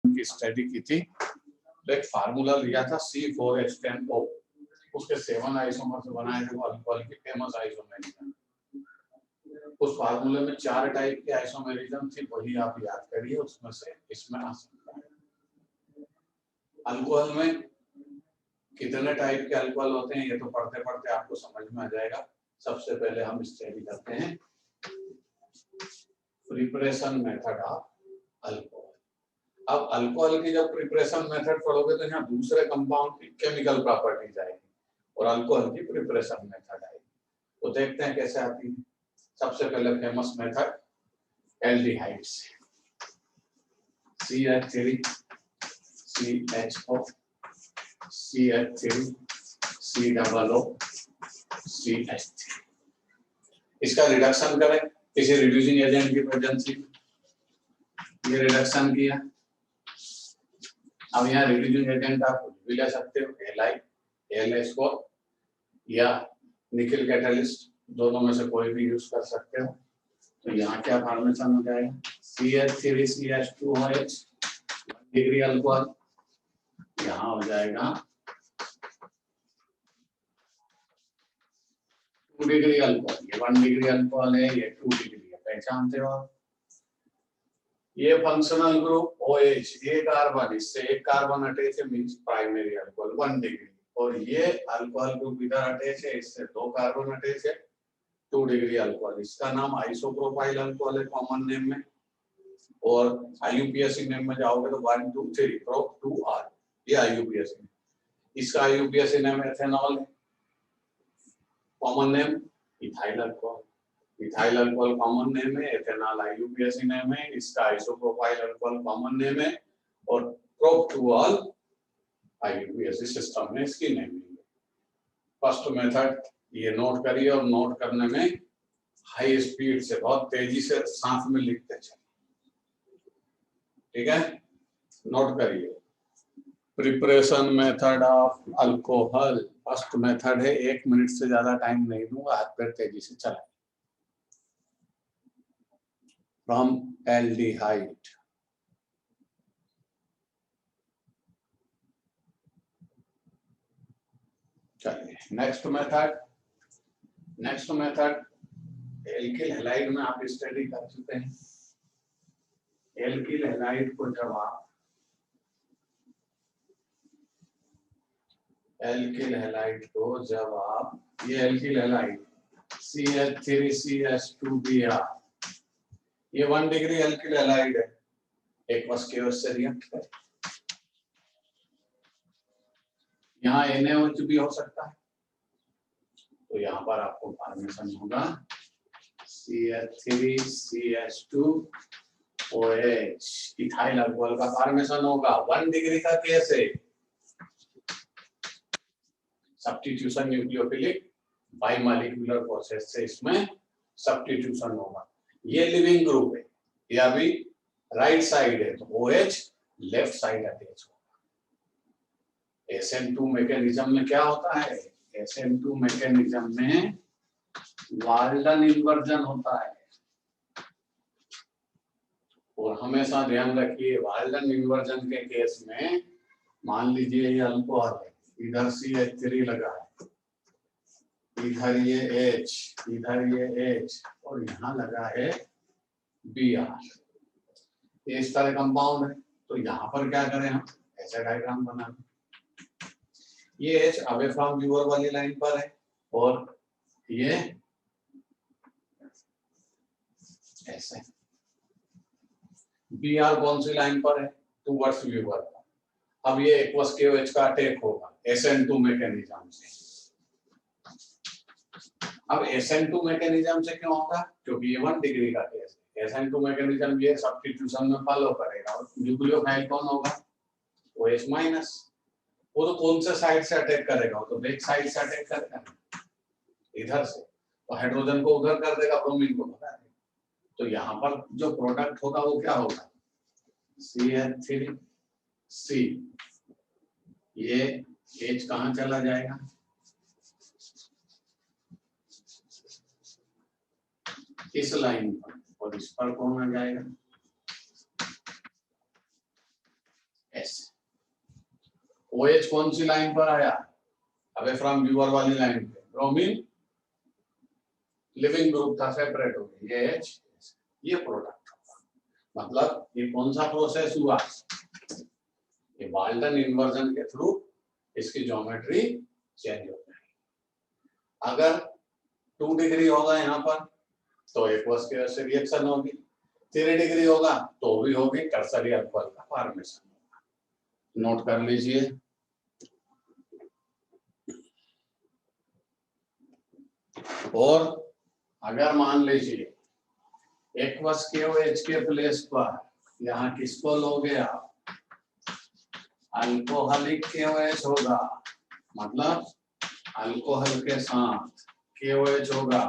की स्टडी की थी, तो एक फार्मूला लिया था C4H10O, उसके 7 आइसोमर से बनाए थे वो अल्कोहल की फेमस आइसोमेरिज्म। उस फार्मूले में 4 टाइप के आइसोमेरिज्म थी, वही आप याद करिए, उसमें से इसमें आ सकता है। अल्कोहल में कितने टाइप के अल्कोहल होते हैं ये तो पढ़ते पढ़ते आपको समझ में आ जाएगा। सबसे पहले हम स्टडी करते हैं प्रिपरेशन मेथड ऑफ अल्कोहल। अब अल्कोहल की जब प्रिपरेशन मेथड पढ़ोगे तो यहाँ दूसरे कंपाउंड की केमिकल प्रॉपर्टीज आएगी और अल्कोहल की प्रिपरेशन मेथड आएगी। तो देखते हैं कैसे आती है। सबसे पहले फेमस मेथड एल्डिहाइड से, CH3 CHO CH3 COO CH3, इसका रिडक्शन करें किसी रिड्यूसिंग एजेंट की प्रेजेंस में, ये रिडक्शन किया। अब यहाँ रिड्यूसिंग एजेंट आप कुछ भी ले सकते हो, Li AlH4 या निकेल कैटलिस्ट, दोनों में से कोई भी यूज कर सकते हो। तो यहाँ क्या फॉर्मेशन हो जाएगा, CH3 CH2OH 1 डिग्री अल्कोहल, यहाँ हो जाएगा 2 डिग्री अल्कोहल। ये 1 डिग्री अल्कोहल है, ये 2 डिग्री है, पहचानते हो आप। ये फंक्शनल ग्रुप OH, एक कार्बन, इससे एक कार्बन अटैच है, मींस प्राइमरी अल्कोहल 1 डिग्री। और ये अल्कोहल ग्रुप इधर अटैच है, इससे 2 कार्बन अटैच है, 2 डिग्री अल्कोहल। इसका नाम आइसोप्रोपाइल अल्कोहल है कॉमन नेम में, और IUPAC नेम में जाओगे तो 1 2 3 प्रोप 2R, ये IUPAC। इसका IUPAC नेम एथेनॉल है, common name ethyl alcohol. Ethyl alcohol common name है, एथेनॉल IUPAC नेम है, इसका आइसोप्रोपाइल अल्कोहल कॉमन नेम है, और प्रोप-2-ऑल IUPAC सिस्टम में इसकी नेमिंग है। फर्स्ट मेथड ये नोट करिए, और नोट करने में हाई स्पीड से, बहुत तेजी से साथ में लिखते चलिए, ठीक है। नोट करिए, preparation method of alcohol, first method है, 1 मिनट से ज्यादा टाइम नहीं दूंगा, हाथ पैर तेजी से चलाइए। फ्रॉम एल्डिहाइड, चलिए नेक्स्ट मेथड एल्किल हैलाइड में आप स्टडी कर चुके हैं। एल्किल हैलाइड को जब आप ये एल्किल हैलाइड CH3CH2Br, ये 1 डिग्री एल्किल हैलाइड है, एक्वस केवस से रिएक्ट कर, यहाँ NaOH भी हो सकता है। तो यहाँ पर आपको फॉर्मेशन होगा CH3CH2OH, इथाइल अल्कोहल का फॉर्मेशन होगा। 1 डिग्री का केस है, सब्स्टिट्यूशन न्यूक्लियोफिलिक बाइमॉलिक्यूलर प्रोसेस से इसमें सब्स्टिट्यूशन होगा। ये लिविंग ग्रुप है, ये अभी राइट साइड है, तो OH लेफ्ट साइड अटैच होगा। SN2 मैकेनिज्म में क्या होता है, SN2 मैकेनिज्म में वाल्डन इन्वर्जन होता है, और हमेशा ध्यान रखिए वाल्डन इन्वर्जन के केस में, मान लीजिए ये अल्कोहल है, इधर CH3 लगा है, इधर ये H, इधर ये H, और यहाँ लगा है Br, इस तरह कंपाउंड है। तो यहाँ पर क्या करें हम, ऐसा डायग्राम बना लें, ये H अवे फ्रॉम व्यूअर वाली लाइन पर है, और ये ऐसे Br कौन सी लाइन पर है, टुवर्ड्स व्यूअर। अब ये एक्वस KOH का अटैक होगा SN2 मैकेनिज्म से। अब SN2 मैकेनिज्म से क्यों होगा, क्योंकि ये 1 डिग्री का केस है। SN2 मैकेनिज्म ये सब्स्टिट्यूशन में फॉलो करेगा, और न्यूक्लियोफाइल कौन होगा, OH माइनस। वो तो कौन से साइड से अटैक करेगा, वो तो बैक साइड से अटैक करेगा, इधर से, तो हाइड्रोजन को उधर कर देगा, ब्रोमीन को बता देगा। तो यहाँ पर जो प्रोडक्ट होगा वो क्या होगा, CH3C, ये H कहाँ चला जाएगा, इस लाइन पर, और इस पर कौन आ जाएगा, ऐसे OH कौन सी लाइन पर आया, अबे फ्रॉम व्यूअर वाली लाइन पे, ब्रोमीन लिविंग ग्रुप था, सेपरेट हो गया, ये H, ये प्रोडक्ट होगा। मतलब ये कौन सा प्रोसेस हुआ, ये बाल्टन इन्वर्जन के थ्रू इसकी ज्योमेट्री चेंज हो जाएगी। अगर 2 डिग्री होगा यहाँ पर तो एक्वस के से रिएक्शन होगी, 3 डिग्री होगा तो भी होगी, टर्सरी अल्कोहल का फॉर्मेशन होगा। नोट कर लीजिए। और अगर मान लीजिए एक्वस KOH के प्लेस पर यहाँ किसको लोगे आप, अल्कोहलिक KOH होगा, मतलब अल्कोहल के साथ KOH होगा,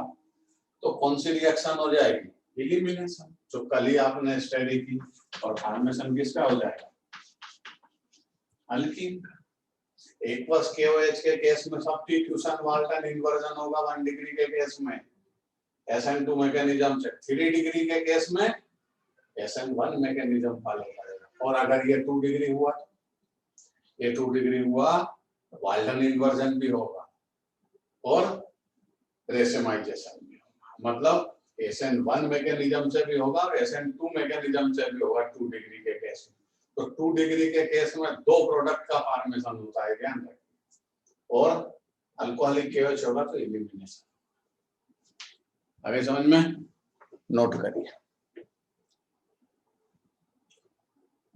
तो कौन सी रिएक्शन हो जाएगी, एलिमिनेशन, जो कल ही आपने स्टडी की, और फॉर्मेशन किसका हो जाएगा, अल्कीन का। एक्वस KOH के केस में सब्स्टिट्यूशन वाल्टन इन्वर्जन होगा 1 डिग्री के केस में SN2 मैकेनिज्म से, 3 डिग्री के केस में SN1 मैकेनिज्म फॉलो करेगा। और अगर ये 2 डिग्री हुआ, ये 2 डिग्री हुआ, वाल्टन इन्वर्जन भी होगा और रेसिमाइजेशन भी होगा। मतलब SN1 मैकेनिज्म से भी होगा और SN2 मैकेनिज्म से भी होगा 2 डिग्री के केस में। तो 2 डिग्री के केस में 2 प्रोडक्ट का फॉर्मेशन होता है, ध्यान रखिए, और अल्कोहलिक KOH होगा तो एलिमिनेशन। आगे समझ में, नोट करिए,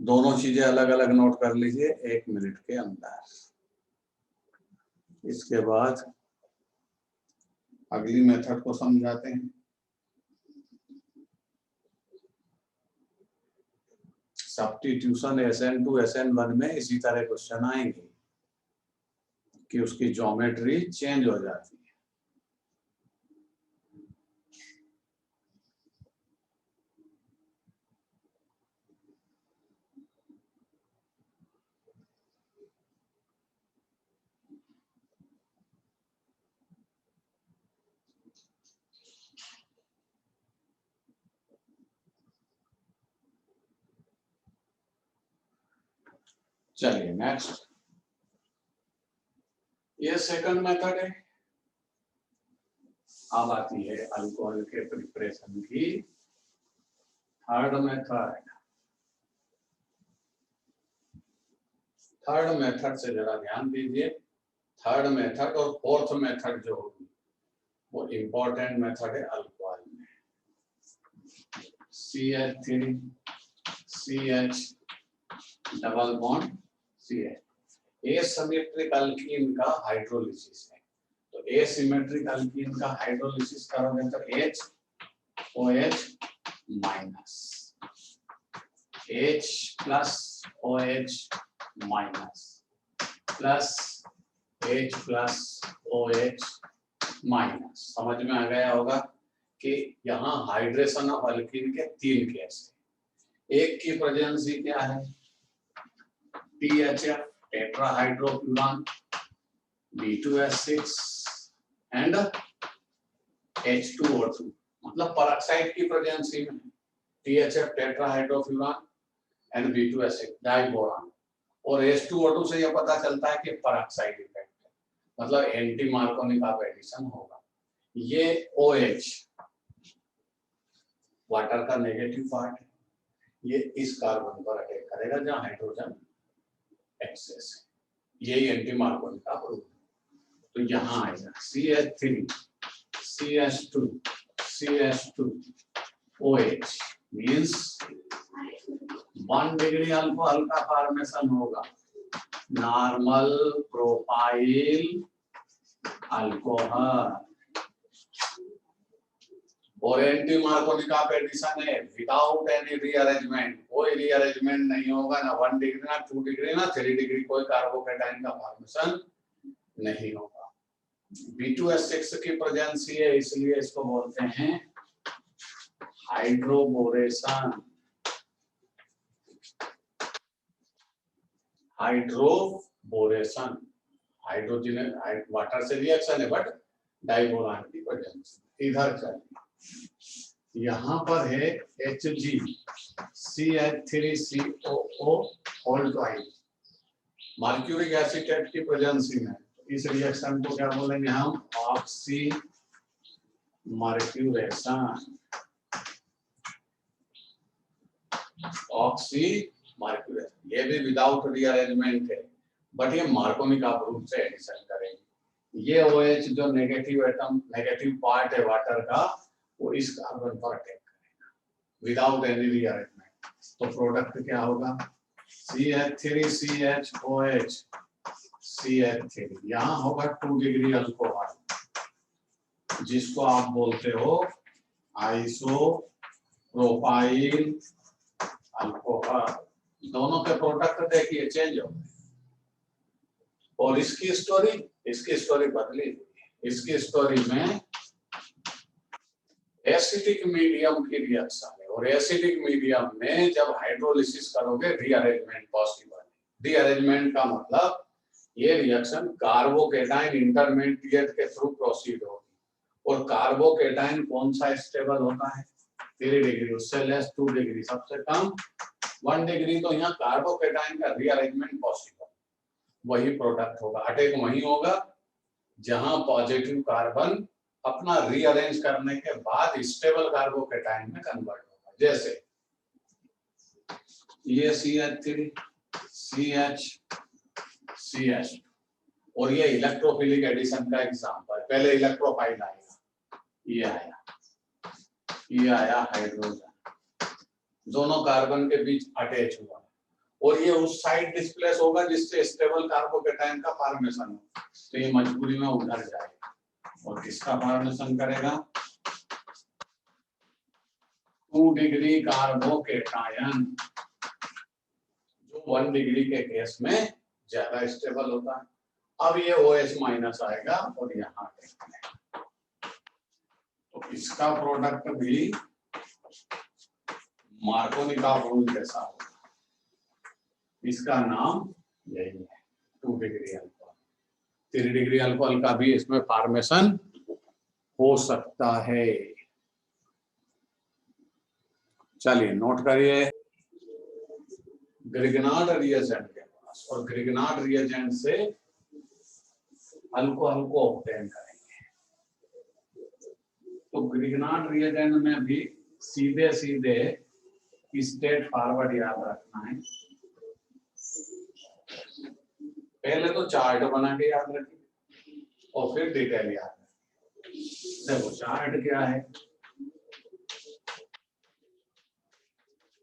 दोनों चीजें अलग अलग नोट कर लीजिए 1 मिनट के अंदर। इसके बाद अगली मेथड को समझाते हैं। सब्स्टिट्यूशन SN2 SN1 में इसी तरह क्वेश्चन आएंगे कि उसकी ज्योमेट्री चेंज हो जाती है। चलिए नेक्स्ट, ये सेकंड मेथड है। अब आती है अल्कोहल के प्रिपरेशन की थर्ड मेथड। थर्ड मेथड से जरा ध्यान दीजिए, थर्ड मेथड और फोर्थ मेथड जो होगी वो इंपॉर्टेंट मेथड है अल्कोहल में। CH3 CH double bond CH, asymmetric alkyne का हाइड्रोलिसिस है। तो एसिमेट्रिक अल्कीन का हाइड्रोलिसिस करोगे तो HOH minus, H plus OH minus plus H plus OH minus. समझ में आ गया होगा कि यहाँ हाइड्रेशन ऑफ अल्कीन के 3 केस है। एक की प्रेजेंसी क्या है, THF टेट्राहाइड्रोफ्यूरान, B2S6 एंड H2O2, मतलब परऑक्साइड की प्रेजेंसी में THF टेट्राहाइड्रोफ्यूरान एंड B2S6 डाइबोरान, और H2O2 से यह पता चलता है कि परऑक्साइड इफेक्ट है, मतलब एंटी मार्कोनिक ऑफ एडिशन होगा। ये OH वाटर का नेगेटिव पार्ट है, ये इस कार्बन पर अटैक करेगा जहां हाइड्रोजन एक्सेस है, यही एंटी मार्कोनिक का प्रूफ है। तो यहाँ आएगा CH3 CH2 CH2 OH means 1 degree alcohol का फॉर्मेशन होगा, नॉर्मल प्रोपाइल अल्कोहल, और एंटी मार्कोनिक ऑफ एडिशन है विदाउट एनी रीअरेंजमेंट, कोई रीअरेंजमेंट नहीं होगा, ना 1 डिग्री ना 2 डिग्री ना 3 डिग्री, कोई कार्बोकेटाइन का फॉर्मेशन नहीं होगा। B2S6 की प्रेजेंसी है, इसलिए इसको बोलते हैं हाइड्रोबोरेशन। हाइड्रोबोरेशन, हाइड्रोजन वाटर से रिएक्शन है बट डाइबोरान की प्रेजेंसी। इधर चलिए, यहाँ पर है HgCH3COO whole twice mercuric acetate की प्रेजेंसी में। इस रिएक्शन को क्या बोलेंगे हम? Oxy mercuration. ऑक्सी मर्क्यूरेशन ये भी विदाउट रीअरेंजमेंट है, बट ये मार्कोनिक रूप से एडिशन करेंगे। ये OH जो नेगेटिव एटम नेगेटिव पार्ट है वाटर का, वो इस कार्बन पर अटैक करेगा विदाउट एनी रीअरेंजमेंट। तो प्रोडक्ट क्या होगा? CH3CHOH CH3। यहाँ होगा 2 डिग्री अल्कोहल, जिसको आप बोलते हो आइसोप्रोपाइल अल्कोहल। दोनों के प्रोडक्ट देखिए चेंज हो गए। और इसकी स्टोरी बदली। इसकी स्टोरी में एसिडिक मीडियम की रिएक्शन है, और एसिडिक मीडियम में जब हाइड्रोलिसिस करोगे रीअरेंजमेंट पॉसिबल है। रीअरेंजमेंट का मतलब ये रिएक्शन कार्बोकेटाइन इंटरमीडिएट के थ्रू प्रोसीड होगी, और कार्बोकेटाइन कौन सा स्टेबल होता है? 3 डिग्री, उससे लेस 2 डिग्री, सबसे कम 1 डिग्री। तो यहाँ कार्बोकेटाइन का रीअरेंजमेंट पॉसिबल, वही प्रोडक्ट होगा। अटैक वही होगा जहां पॉजिटिव कार्बन अपना रीअरेंज करने के बाद स्टेबल कार्बोकेटाइन में कन्वर्ट होगा। जैसे ये CH3 CH और ये इलेक्ट्रोफिलिक एडिशन का एग्जांपल। पहले इलेक्ट्रोफाइल आएगा, ये आया हाइड्रोजन, दोनों कार्बन के बीच अटैच हुआ, और ये उस साइड डिस्प्लेस होगा जिससे स्टेबल कार्बोकेटाइन का फॉर्मेशन हो। तो ये मजबूरी में उधर जाएगा और किसका फॉर्मेशन करेगा? 2 डिग्री कार्बोकेटाइन, जो 1 डिग्री के केस में ज्यादा स्टेबल होता है। अब ये OH माइनस आएगा और यहाँ देखेंगे, तो इसका प्रोडक्ट भी मार्कोनिक रूल जैसा होगा। इसका नाम यही है 2 डिग्री अल्कोहल। 3 डिग्री अल्कोहल का भी इसमें फॉर्मेशन हो सकता है। चलिए नोट करिए, ग्रिग्नार्ड रिएजेंट के पास, और ग्रिग्नार्ड रिएजेंट से अल्कोहल को ऑब्टेन करेंगे। तो ग्रिग्नार्ड रिएजेंट में भी सीधे स्टेट फॉरवर्ड याद रखना है। पहले तो चार्ट बना के याद रखिए और फिर डिटेल याद रखिए। देखो चार्ट क्या है?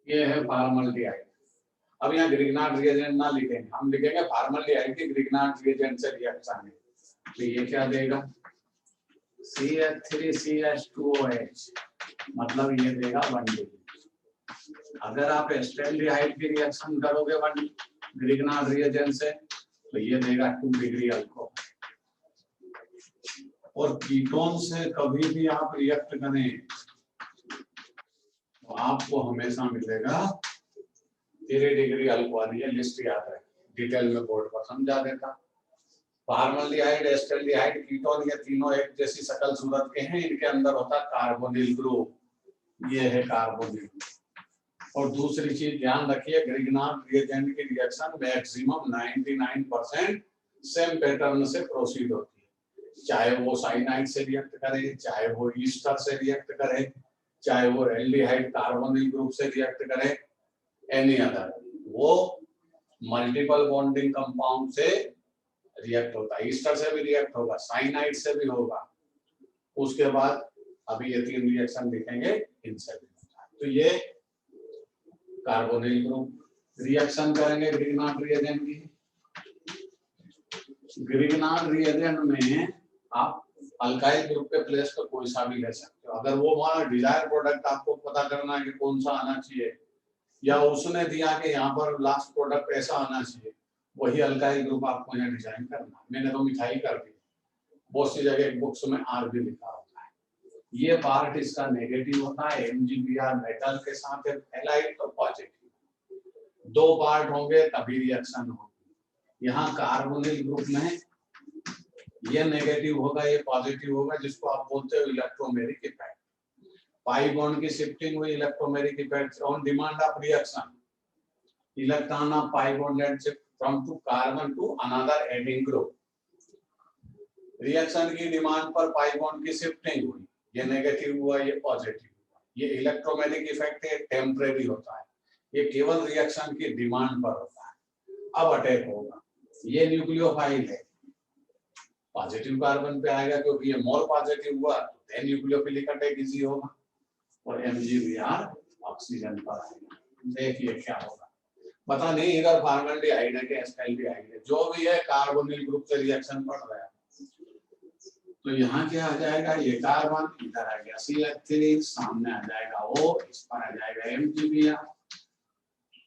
ये है फॉर्मल्डिहाइड। अब यहाँ ग्रिग्नार्ड रिएजेंट ना लिखेंगे, हम लिखेंगे फॉर्मल्डिहाइड की ग्रिग्नार्ड रिएजेंट से रिएक्शन है। तो ये क्या देगा? CH3CH2OH, मतलब ये देगा 1 डिग्री। अगर आप एस्टेल्डिहाइड की रिएक्शन करोगे 1 ग्रिग्नार्ड रिएजेंट से, तो ये देगा 2 डिग्री अल्कोहल। और कीटोन से कभी भी आप रिएक्ट करें तो आपको हमेशा मिलेगा 3 डिग्री अल्कोहल। ये लिस्ट याद रखें, डिटेल में बोर्ड पर समझा देता। फॉर्मल्डिहाइड, एस्टेल्डिहाइड, कीटोन, ये तीनों एक जैसी शकल सूरत के हैं। इनके अंदर होता है कार्बोनिल ग्रुप, ये है कार्बोनिल ग्रुप। और दूसरी चीज ध्यान रखिए, ग्रिग्नार्ड रिएजेंट की रिएक्शन मैक्सिमम 99% सेम पैटर्न से प्रोसीड होती है, चाहे वो साइनाइड से रिएक्ट करे, चाहे वो ईस्टर से रिएक्ट करे, चाहे वो एल्डिहाइड कार्बोनिल ग्रुप से रिएक्ट करे, एनी अदर, वो मल्टीपल बॉन्डिंग कंपाउंड से रिएक्ट होता है। ईस्टर से भी रिएक्ट होगा, साइनाइड से भी होगा। उसके बाद अभी ये 3 रिएक्शन दिखेंगे, इनसे भी होता है। तो ये कार्बोनिल ग्रुप रिएक्शन करेंगे ग्रिग्नार्ड रिएजेंट की। ग्रिग्नार्ड रिएजेंट में आप अल्काइल ग्रुप के प्लेस पर कोई सा भी ले सकते हो। अगर वो वहां डिजायर प्रोडक्ट आपको पता करना है कि कौन सा आना चाहिए, या उसने दिया कि यहाँ पर लास्ट प्रोडक्ट ऐसा आना चाहिए, वही अल्काइल ग्रुप आपको यहाँ डिजाइन करना। मैंने तो मिठाई कर दी, बहुत सी जगह बुक्स में R भी लिखा होता है। ये पार्ट इसका नेगेटिव होता है, MgBr मेटल के साथ है, हैलाइड तो पॉजिटिव। 2 पार्ट होंगे तभी रिएक्शन होगी। यहाँ कार्बोनिल ग्रुप में ये नेगेटिव होगा, ये पॉजिटिव होगा, जिसको आप बोलते हो इलेक्ट्रोमेरिक इफेक्ट। पाई बॉन्ड की शिफ्टिंग हुई electromeric effect on demand of reaction, electron of pi bond shift from to carbon to another adding group. Reaction की डिमांड पर पाई बॉन्ड की शिफ्टिंग हुई, ये नेगेटिव हुआ ये पॉजिटिव हुआ। ये इलेक्ट्रोमैग्नेटिक इफेक्ट है, टेम्परेरी होता है, ये केवल रिएक्शन की डिमांड पर होता है। अब अटैक होगा, ये न्यूक्लियोफाइल है, पॉजिटिव कार्बन पे आएगा क्योंकि ये मोल पॉजिटिव हुआ तो न्यूक्लियोफिलिक अटैक इजी होगा और MgBr ऑक्सीजन पर आएगा। देखिए क्या होगा, पता नहीं इधर फॉर्मल्डिहाइड है कि एस्टाल्डिहाइड है, जो भी है कार्बोनिल ग्रुप से रिएक्शन पड़ रहा है। तो यहाँ क्या आ जाएगा, ये कार्बन इधर आ गया CH3, सामने आ जाएगा O, इस पर आ जाएगा MgBr।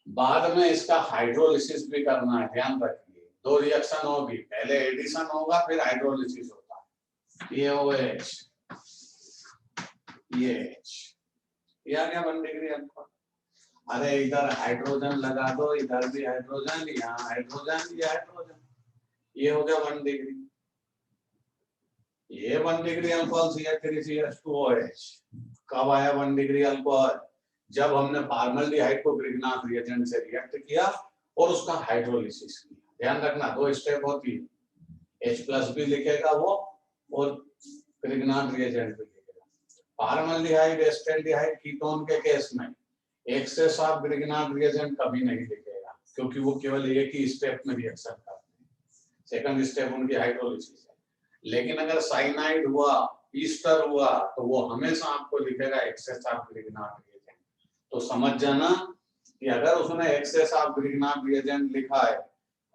बाद में इसका हाइड्रोलिसिस भी करना है, ध्यान रखिए, दो रिएक्शन होगी, पहले एडिशन होगा फिर हाइड्रोलिसिस होता है। ये OH, ये H, ये आ गया 1 डिग्री अल्कोहल। अरे इधर हाइड्रोजन लगा दो, इधर भी हाइड्रोजन, यहाँ हाइड्रोजन, ये हाइड्रोजन, ये हो गया 1 डिग्री। ये 1 डिग्री अल्कोहल CH3CH2OH कब आया 1 डिग्री अल्कोहल? जब हमने फॉर्मल्डिहाइड को ग्रिग्नार्ड रिएजेंट से रिएक्ट किया और उसका हाइड्रोलिसिस किया। ध्यान रखना, दो स्टेप होती है, H+ भी लिखेगा वो और ग्रिग्नार्ड रिएजेंट भी लिखेगा। फॉर्मल्डिहाइड, एस्टाल्डिहाइड, कीटोन के केस में एक्सेस ऑफ ग्रिग्नार्ड रिएजेंट कभी नहीं लिखेगा क्योंकि वो केवल एक ही स्टेप में रिएक्शन करते हैं, सेकंड स्टेप उनकी हाइड्रोलिसिस है। लेकिन अगर साइनाइड हुआ, ईस्टर हुआ, तो वो हमेशा आपको लिखेगा एक्सेस ऑफ ग्रिग्नार्ड रिएजेंट। तो समझ जाना कि अगर उसने एक्सेस ऑफ ग्रिग्नार्ड रिएजेंट लिखा है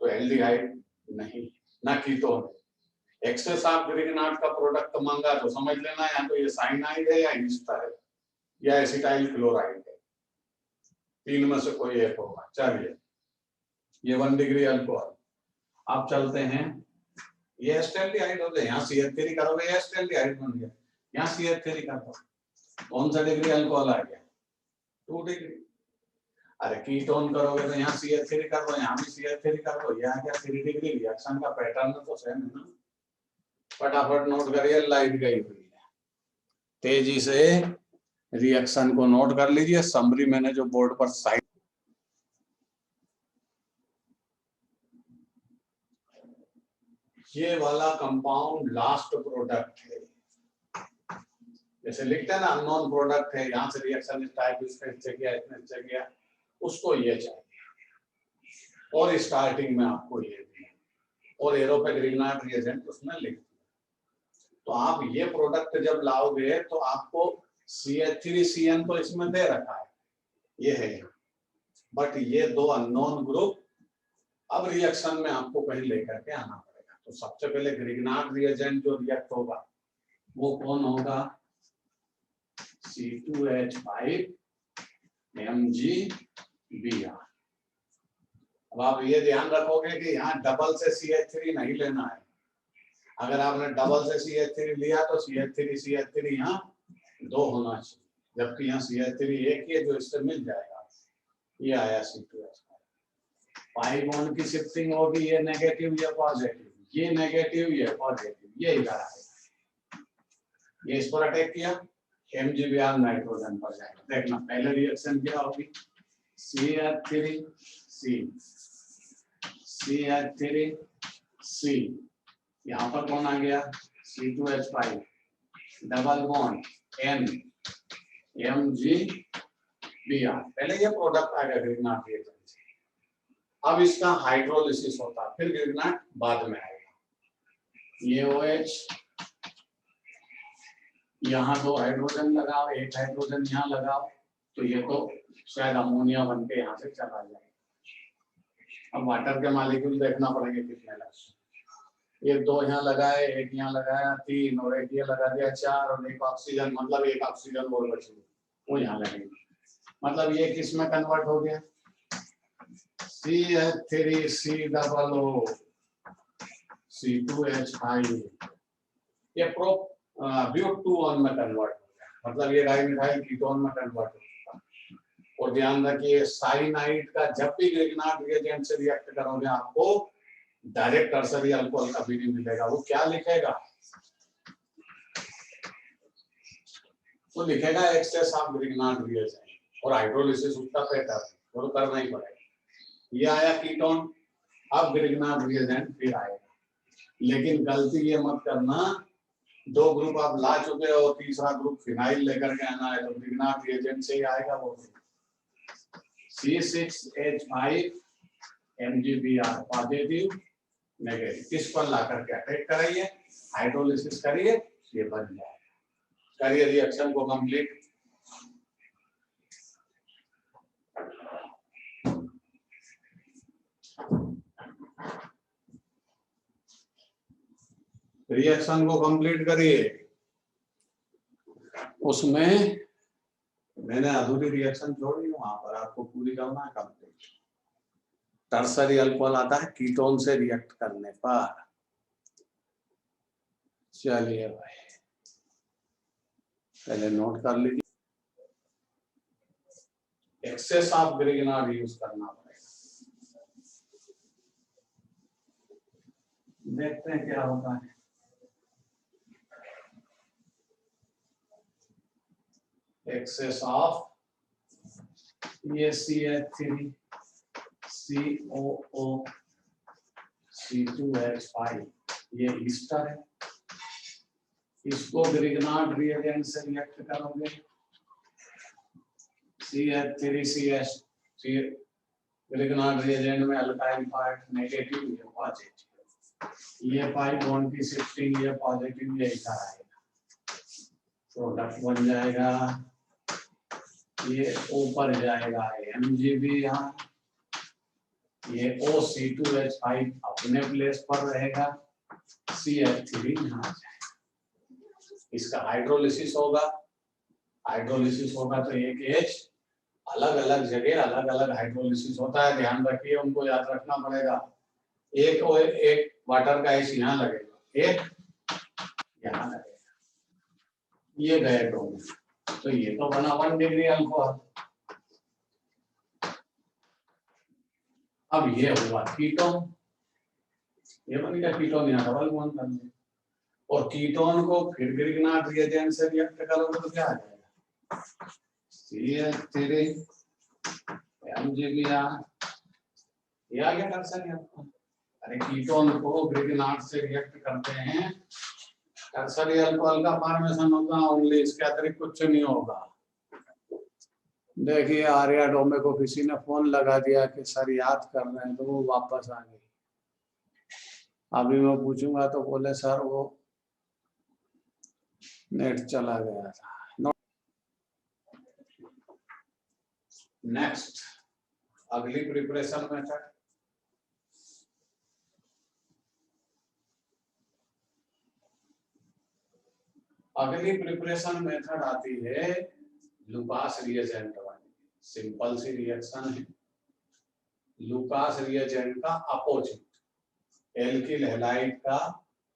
तो एल्डिहाइड नहीं, ना कीटोन। एक्सेस ऑफ ग्रिग्नार्ड का प्रोडक्ट मांगा तो समझ लेना या तो ये साइनाइड है या ईस्टर है या एसिटाइल क्लोराइड है, तीन में से कोई एक होगा। चलिए, ये 1 डिग्री अल्कोहल। अब चलते हैं, ये एस्टाल्डिहाइड हो गया, यहाँ CH3 करोगे ये एस्टाल्डिहाइड बन गया, यहाँ CH3 कर दो, कौन सा डिग्री अल्कोहल आ गया? 2 डिग्री। अरे कीटोन करोगे तो यहाँ CH3 कर दो, यहाँ भी CH3 कर दो, ये आ गया 3 डिग्री। रिएक्शन का पैटर्न तो सेम है ना। फटाफट नोट करिए, लाइट गई हुई है, तेजी से रिएक्शन को नोट कर लीजिए। समरी मैंने जो बोर्ड पर साइड, ये वाला कंपाउंड लास्ट प्रोडक्ट है, जैसे लिखते हैं ना अननोन प्रोडक्ट है, यहाँ से रिएक्शन इस टाइप इसने किया, इसने से किया, उसको ये चाहिए और स्टार्टिंग में आपको ये दिया और एरो पे ग्रिग्नार्ड रिएजेंट उसमें लिख दिया। तो आप ये प्रोडक्ट जब लाओगे तो आपको CH3CN तो इसमें दे रखा है, ये है, बट ये दो अननोन ग्रुप अब रिएक्शन में आपको कहीं लेकर के आना पड़ेगा। तो सबसे पहले ग्रिग्नार्ड रिएजेंट जो रिएक्ट होगा वो कौन होगा? C2H5 MgBr। अब आप ये ध्यान रखोगे कि यहाँ डबल से CH3 नहीं लेना है। अगर आपने डबल से CH3 लिया तो CH3 यहाँ 2 होना चाहिए, जबकि यहाँ CH3 एक ही है जो इससे मिल जाएगा। ये आया C2H5। पाई बॉन्ड की शिफ्टिंग होगी, ये नेगेटिव ये पॉजिटिव, ये नेगेटिव ये पॉजिटिव, ये इधर आएगा, ये इस पर अटैक किया, MgBr नाइट्रोजन पर जाएगा। देखना पहले रिएक्शन क्या होगी, CH3C, यहाँ पर कौन आ गया? C2H5, double bond N, MgBr। पहले ये प्रोडक्ट आ गया ग्रिग्नार्ड रिएजेंट से, अब इसका हाइड्रोलिसिस होता है, फिर ग्रिग्नार्ड बाद में आएगा। ये OH, यहाँ 2 हाइड्रोजन लगाओ, एक हाइड्रोजन यहाँ लगाओ, तो ये तो शायद अमोनिया बन के यहाँ से चला जाएगा। अब वाटर के मॉलिक्यूल देखना पड़ेंगे कितने लगे, ये 2 यहाँ लगाए, एक यहाँ लगाया, 3 और एक ये लगा दिया, 4 और एक ऑक्सीजन, मतलब एक ऑक्सीजन और बची वो यहाँ लगेगी। मतलब ये किस में कन्वर्ट हो गया? CH3COO C2H5, ये प्रो ब्यूट 2 में कन्वर्ट हो गया, मतलब ये डाइमिथाइल कीटोन में कन्वर्ट हो गया। और ध्यान रखिए साइनाइड का जब भी ग्रिग्नार्ड रिएजेंट से रिएक्ट करोगे आपको डायरेक्ट टर्सरी अल्कोहल कभी नहीं मिलेगा। वो क्या लिखेगा? तो लिखेगा एक्सेस ऑफ ग्रिग्नार्ड रिएजेंट और हाइड्रोलिसिस उसका पैटर्न वो तो करना ही पड़ेगा। ये आया कीटोन, अब ग्रिग्नार्ड रिएजेंट फिर आएगा, लेकिन गलती ये मत करना 2 ग्रुप आप ला चुके हो, तीसरा ग्रुप फिनाइल लेकर के आना है, तो ग्रिग्नार्ड रिएजेंट से ही आएगा वो C6H5 MgBr पॉजिटिव नेगेटिव, इस पर ला करके अटैक कराइए, हाइड्रोलिसिस करिए, ये बन जाएगा। करिए रिएक्शन को कंप्लीट। रिएक्शन को कंप्लीट करिए। उसमें मैंने अधूरी रिएक्शन छोड़ी, वहां पर आपको पूरी करना है कंप्लीट। टर्सरी अल्कोहल आता है कीटोन से रिएक्ट करने पर। चलिए भाई पहले नोट कर लीजिए, एक्सेस ऑफ ग्रिग्नार्ड यूज करना पड़ेगा। देखते हैं क्या होता है। एक्सेस ऑफ ये CH3 COO C2H5 ये ईस्टर है, इसको ग्रिग्नार्ड रिएजेंट से रिएक्ट करोगे, CH3CH ग्रिग्नार्ड रिएजेंट में अल्काइल पार्ट नेगेटिव, ये पॉजिटिव, ये पाई बॉन्ड की शिफ्टिंग, ये पॉजिटिव, ये इधर आएगा, प्रोडक्ट बन जाएगा, ये ऊपर जाएगा MgB, यहाँ ये OC2H5 अपने प्लेस पर रहेगा, CH3 यहाँ जाएगा, इसका हाइड्रोलिसिस होगा, हाइड्रोलिसिस होगा तो एक H अलग अलग जगह अलग अलग हाइड्रोलिसिस होता है, ध्यान रखिए, उनको याद रखना पड़ेगा। एक वाटर का H यहाँ लगेगा, एक यहाँ लगेगा, ये गए दोनों, तो ये तो बना 1 डिग्री अल्कोहल। अब ये हुआ कीटोन, ये बनेगा कीटोन, यहाँ डबल बॉन्ड कर दिया, और कीटोन को फिर ग्रिग्नार्ड रिएजेंट से रिएक्ट करोगे तो क्या आ जाएगा, CH3 MgBr, ये आ गया टर्सरी अल्कोहल। अरे कीटोन को ग्रिग्नार्ड से रिएक्ट करते हैं, टर्सरी अल्कोहल का फॉर्मेशन होगा ओनली, इसके अतिरिक्त कुछ नहीं होगा। देखिए आर्या डोमे को किसी ने फोन लगा दिया कि सर याद कर रहे हैं, तो वो वापस आ गई। अभी मैं पूछूंगा तो बोले सर वो नेट चला गया था। नेक्स्ट अगली प्रिपरेशन मेथड, अगली प्रिपरेशन मेथड आती है लुकास रिएजेंट वाली। सिंपल सी रिएक्शन है, लुकास रिएजेंट का अपोजिट, एल्किल हैलाइड का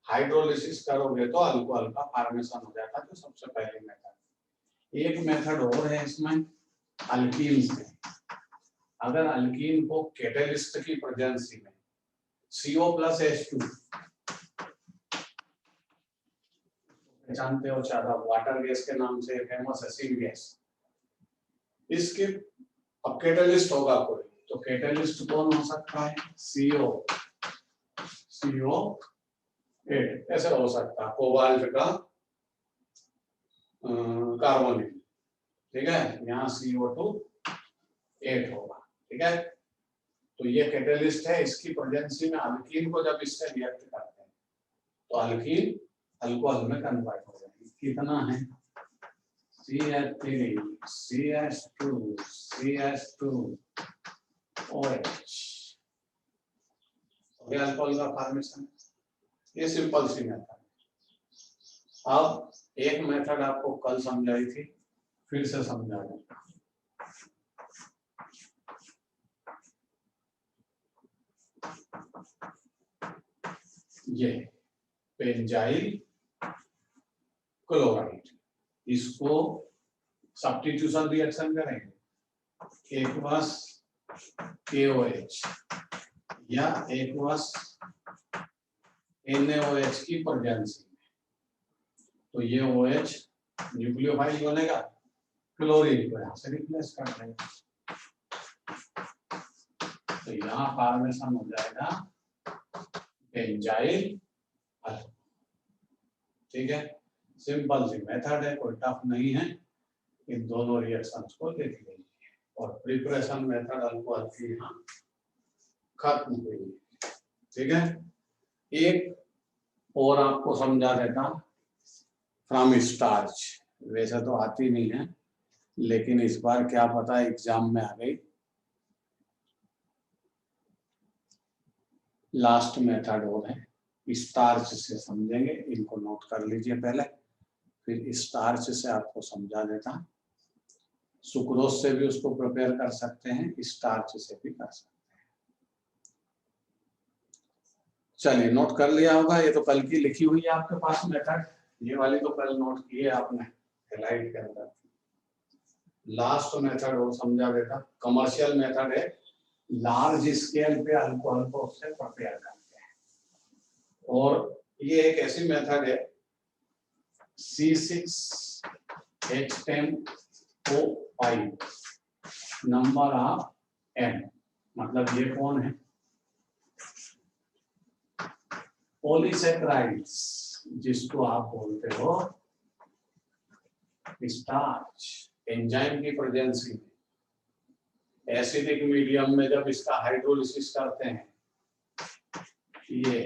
हाइड्रोलिसिस करोगे तो अल्कोहल का फॉर्मेशन हो जाता है, तो सबसे पहले मेथड। एक मेथड और है इसमें अल्कीन से, अगर अल्कीन को कैटलिस्ट की प्रेजेंसी में CO+H2 जानते हो, ज्यादा वाटर गैस के नाम से फेमस है सीन गैस, इसके अब कैटलिस्ट होगा कोई, तो कैटलिस्ट कौन हो सकता है, CO8 ऐसे हो सकता है, कोबाल्ट का कार्बोनिल, ठीक है, यहाँ CO2 8 होगा, ठीक है। तो ये कैटलिस्ट है, इसकी प्रेजेंसी में अल्कीन को जब इससे रिएक्ट करते हैं तो अल्कीन अल्कोहल में कन्वर्ट हो जाएगी। कितना है, CH3 CH2 CH2 OH, ये अल्कोहल का फॉर्मेशन, ये सिंपल सी मेथड। अब एक मेथड आपको कल समझाई थी, फिर से समझा दूंगा। ये बेंजाइल क्लोराइड, इसको सब्स्टिट्यूशन रिएक्शन करेंगे, एक्वस KOH या एक्वस NaOH की प्रेजेंसी में, तो ये OH न्यूक्लियोफाइल बनेगा, क्लोरीन को यहाँ से रिप्लेस कर देंगे, तो यहाँ फॉर्मेशन हो जाएगा बेंजाइल अल्कोहल। ठीक है, सिंपल सी मेथड है, कोई टफ नहीं है। इन दोनों रिएक्शंस को लिख लीजिए और प्रिपरेशन मेथड अल्कोहल की यहाँ खत्म हुई। ठीक है, एक और आपको समझा देता फ्रॉम स्टार्च, वैसे तो आती नहीं है लेकिन इस बार क्या पता एग्जाम में आ गई। लास्ट मेथड और है, स्टार्च से समझेंगे, इनको नोट कर लीजिए पहले, फिर स्टार्च से आपको समझा देता। सुक्रोज से भी उसको प्रिपेयर कर सकते हैं, स्टार्च से भी कर सकते हैं। चलिए नोट कर लिया होगा, ये तो कल की लिखी हुई है आपके पास मेथड, ये वाली तो कल नोट की है आपने स्लाइड के अंदर। लास्ट मेथड और समझा देता, कमर्शियल मेथड है, लार्ज स्केल पे अल्कोहल को उससे प्रिपेयर करते हैं, और ये एक ऐसी मेथड है C6H10O5 नंबर ऑफ N, मतलब ये कौन है, पॉलीसेकेराइड्स, जिसको आप बोलते हो स्टार्च। एंजाइम की प्रेजेंसी में एसिडिक मीडियम में जब इसका हाइड्रोलिसिस करते हैं, ये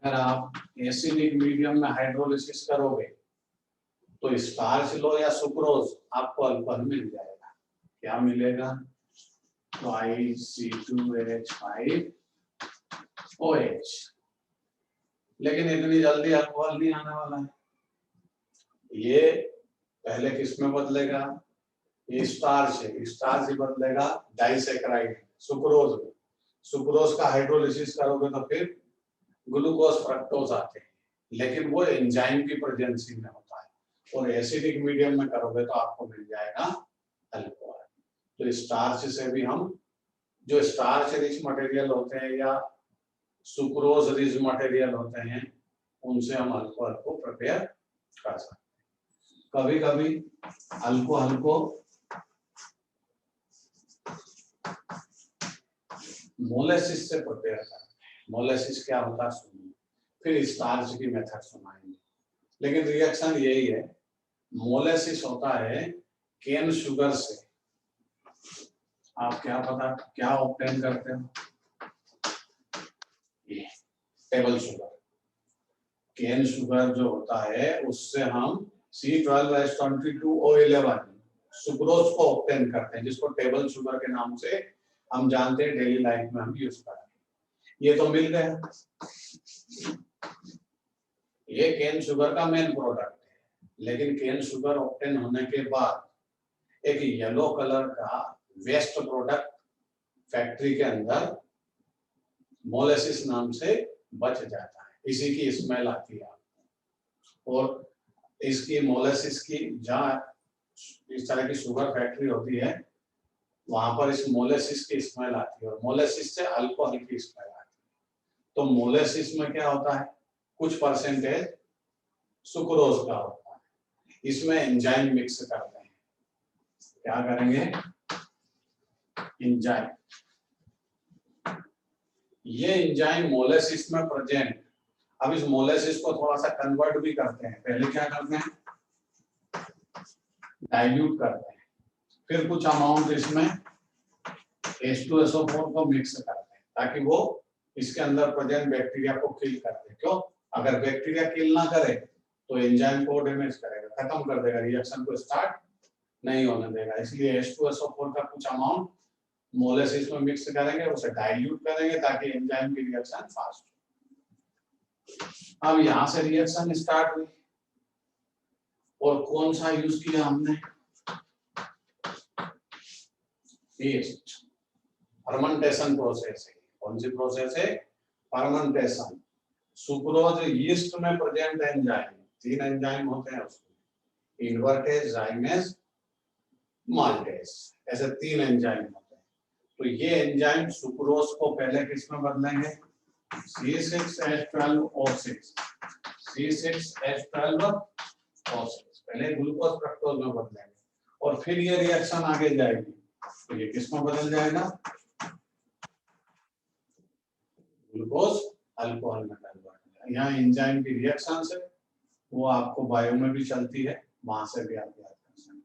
अगर आप एसिडिक मीडियम में हाइड्रोलिसिस करोगे तो स्टार्च लो या सुक्रोज, आपको अल्कोहल मिल जाएगा। क्या मिलेगा, तो I(C2H5OH), लेकिन इतनी जल्दी अल्कोहल नहीं आने वाला है। ये पहले किस में बदलेगा, ये स्टार्च है, स्टार्च ही बदलेगा डाइसेकेराइड सुक्रोज में। सुक्रोज का हाइड्रोलिसिस करोगे तो फिर ग्लूकोज फ्रक्टोज आते हैं, लेकिन वो एंजाइम की प्रेजेंसी में होता है, और एसिडिक मीडियम में करोगे तो आपको मिल जाएगा अल्कोहल। तो स्टार्च से भी हम, जो स्टार्च रिच मटेरियल होते हैं या सुक्रोज रिच मटेरियल होते हैं, उनसे हम अल्कोहल को प्रिपेयर कर सकते हैं। कभी कभी अल्कोहल को मोलेसिस से प्रिपेयर करते हैं। मोलेसिस क्या होता है सुनिए, फिर स्टार्च की मेथड सुनाएंगे, लेकिन रिएक्शन यही है। मोलेसिस होता है केन शुगर से, आप क्या पता क्या ऑब्टेन करते हो, ये टेबल शुगर। केन शुगर जो होता है उससे हम C12H22O11 सुक्रोज को ऑब्टेन करते हैं, जिसको टेबल शुगर के नाम से हम जानते हैं, डेली लाइफ में हम यूज करते हैं। ये तो मिल गया, ये केन शुगर का मेन प्रोडक्ट है, लेकिन केन शुगर ऑब्टेन होने के बाद एक येलो कलर का वेस्ट प्रोडक्ट फैक्ट्री के अंदर मोलेसिस नाम से बच जाता है, इसी की स्मेल आती है। और इसकी मोलेसिस की, जहाँ इस तरह की शुगर फैक्ट्री होती है, वहां पर इस मोलेसिस की स्मेल आती है, और मोलेसिस से अल्कोहल की स्मेल आती है। तो मोलेसिस में क्या होता है, कुछ परसेंटेज सुक्रोज का होता है, इसमें एंजाइम मिक्स करते हैं। क्या करेंगे, एंजाइम, ये एंजाइम मोलेसिस में प्रेजेंट। अब इस मोलेसिस को थोड़ा सा कन्वर्ट भी करते हैं, पहले क्या करते हैं, डाइल्यूट करते हैं, फिर कुछ अमाउंट इसमें H2SO4 को मिक्स करते हैं, ताकि वो इसके अंदर प्रेजेंट बैक्टीरिया को किल कर दे। क्यों, अगर बैक्टीरिया किल ना करे तो एंजाइम को डैमेज करेगा, खत्म कर देगा, रिएक्शन को स्टार्ट नहीं होने देगा। इसलिए H2SO4 का कुछ अमाउंट मोलेसिस में मिक्स करेंगे, उसे डाइल्यूट करेंगे ताकि एंजाइम की रिएक्शन फास्ट हो। अब यहाँ से रिएक्शन स्टार्ट हुई, और कौन सा यूज किया हमने, ईस्ट फर्मेंटेशन प्रोसेस है। कौन सी प्रोसेस है, फर्मेंटेशन। सुक्रोज यीस्ट में प्रेजेंट एंजाइम, 3 एंजाइम होते हैं उसमें, इन्वर्टेज, जाइमेज, माल्टेज, ऐसे 3 एंजाइम होते हैं। तो ये एंजाइम सुक्रोज को पहले किस में बदलेंगे, C6H12O6, C6H12 फॉस्फेट, पहले ग्लूकोज फ्रक्टोज में बदलेंगे और फिर ये रिएक्शन आगे जाएगी तो ये किस में बदल जाएगा, ग्लूकोज अल्कोहल में कन्वर्ट। यहाँ एंजाइम की रिएक्शन से वो आपको बायो में भी चलती है, वहां से भी आप याद कर सकते हैं।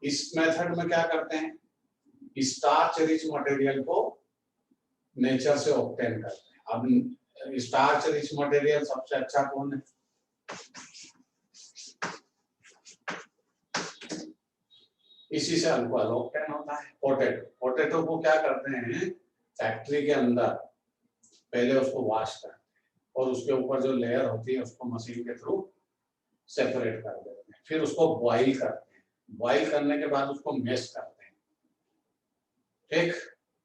इस मेथड में क्या करते हैं, स्टार्च रिच मटेरियल को नेचर से ऑब्टेन करते हैं। अब स्टार्च रिच मटेरियल सबसे अच्छा कौन है, इसी से अल्कोहल ऑब्टेन होता है। पोटैटो, पोटैटो को क्या करते हैं, फैक्ट्री के अंदर पहले उसको वॉश करते हैं और उसके ऊपर जो लेयर होती है उसको मशीन के थ्रू सेपरेट कर देते हैं, फिर उसको बॉईल करते हैं, बॉईल करने के बाद उसको मैश करते हैं। ठीक,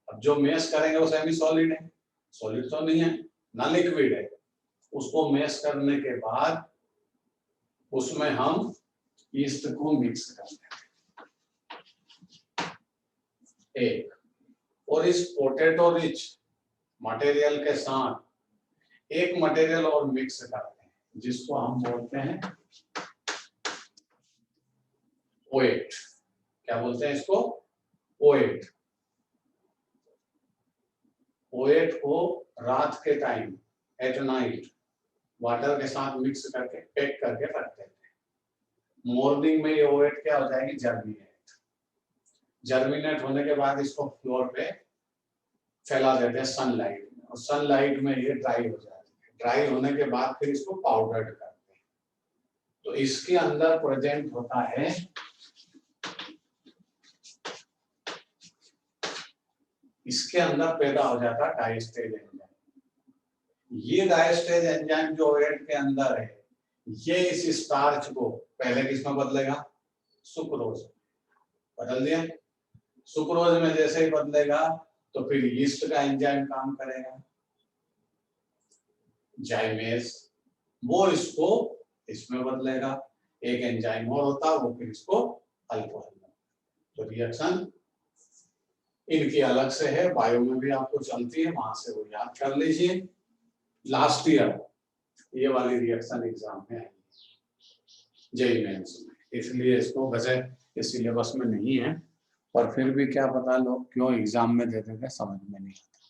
अब जो मैश करेंगे वो सेमी सॉलिड है, सॉलिड तो नहीं है ना, लिक्विड है। उसको मैश करने के बाद उसमें हम ईस्ट को मिक्स करते हैं एक, और इस पोटैटो रिच मटेरियल के साथ एक मटेरियल और मिक्स करते हैं जिसको हम बोलते हैं ओएट। क्या बोलते हैं इसको, ओएट। ओएट को रात के टाइम एट नाइट वाटर के साथ मिक्स करके पैक करके रखते थे। मॉर्निंग में ये ओएट क्या हो जाएगी, जर्मिनेट। जर्मिनेट होने के बाद इसको फ्लोर पे फैला देते हैं सनलाइट में, और सनलाइट में ये ड्राई हो जाती है। ड्राई होने के बाद फिर इसको पाउडर करते हैं। तो इसके अंदर प्रेजेंट होता है इसके अंदर पैदा हो जाता है डायस्टेज एंजाइम। ये डायस्टेज एंजाइम जो ओएट के अंदर है, ये इस स्टार्च को पहले किसमें बदलेगा, सुक्रोज बदल दिया। सुक्रोज में जैसे ही बदलेगा तो फिर यीस्ट का एंजाइम काम करेगा, जाइमेज, वो इसको इसमें बदलेगा। एक एंजाइम और होता है वो फिर इसको अल्कोहल में। तो रिएक्शन इनकी अलग से है, बायो में भी आपको चलती है, वहां से वो याद कर लीजिए। लास्ट ईयर ये वाली रिएक्शन एग्जाम में आई जेईई मेंस में, इसलिए इसको वैसे इस सिलेबस में नहीं है, पर फिर भी क्या पता लोग क्यों एग्जाम में देते थे समझ में नहीं आता।